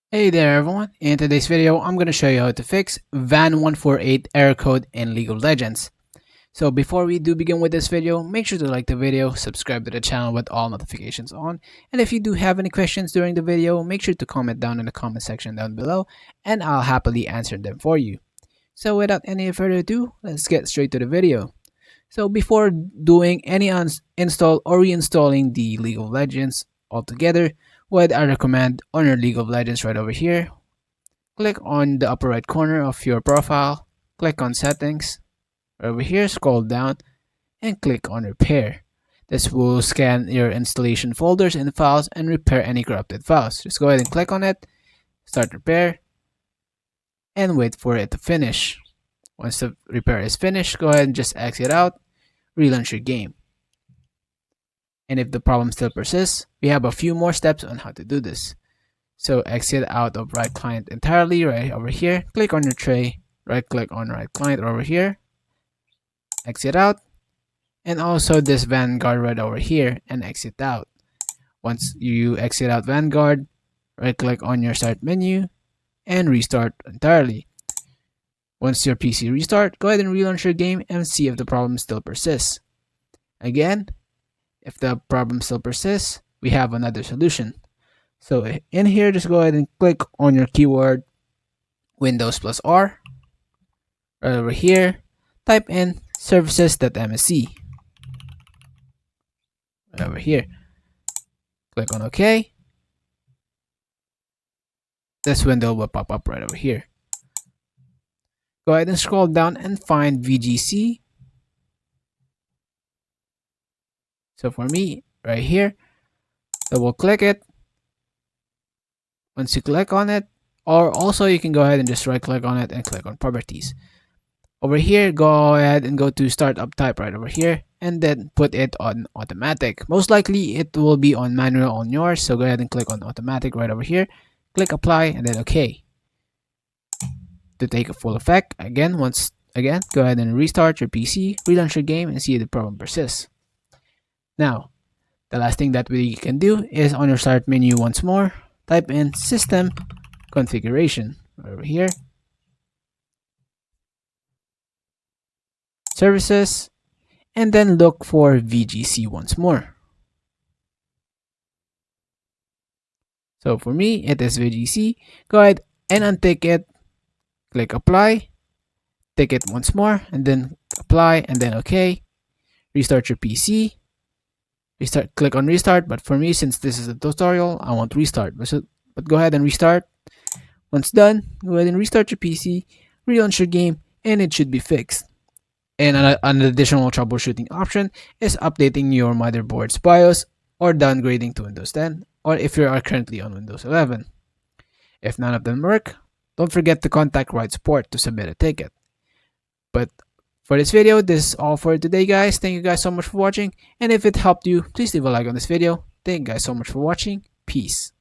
Hey there everyone, in today's video I'm going to show you how to fix VAN148 error code in League of Legends. So before we do begin with this video, make sure to like the video, subscribe to the channel with all notifications on, and if you do have any questions during the video, make sure to comment down in the comment section down below and I'll happily answer them for you. So without any further ado, let's get straight to the video. So before doing any install or reinstalling the League of Legends altogether, what I recommend on your League of Legends right over here, click on the upper right corner of your profile, click on settings, over here scroll down and click on repair. This will scan your installation folders and files and repair any corrupted files. Just go ahead and click on it, start repair, and wait for it to finish. Once the repair is finished, go ahead and just exit out, relaunch your game. And if the problem still persists, we have a few more steps on how to do this. So exit out of Riot client entirely right over here, click on your tray, right click on Riot client over here, exit out, and also this Vanguard right over here and exit out. Once you exit out Vanguard, right click on your start menu and restart entirely. Once your PC restart, go ahead and relaunch your game and see if the problem still persists. Again, if the problem still persists, we have another solution. So in here, just go ahead and click on your keyword Windows plus R. Right over here, type in services.msc. Right over here. Click on OK. This window will pop up right over here. Go ahead and scroll down and find VGC. So for me, right here, double click it. Once you click on it, or also you can go ahead and just right click on it and click on properties. Over here, go ahead and go to startup type right over here and then put it on automatic. Most likely it will be on manual on yours, so go ahead and click on automatic right over here, click apply and then OK. To take a full effect, go ahead and restart your PC, relaunch your game and see if the problem persists. Now, the last thing that we can do is on your start menu once more, type in system configuration over here, services, and then look for VGC once more. So for me, it is VGC. Go ahead and untick it, click apply, tick it once more, and then apply, and then OK. Restart your PC. Click on restart, but for me, since this is a tutorial, I won't restart. But go ahead and restart. Once done, go ahead and restart your PC, relaunch your game, and it should be fixed. And an additional troubleshooting option is updating your motherboard's BIOS or downgrading to Windows 10, or if you are currently on Windows 11. If none of them work, don't forget to contact Riot support to submit a ticket. But for this video, this is all for today, guys. Thank you guys so much for watching. And if it helped you, please leave a like on this video. Thank you guys so much for watching. Peace.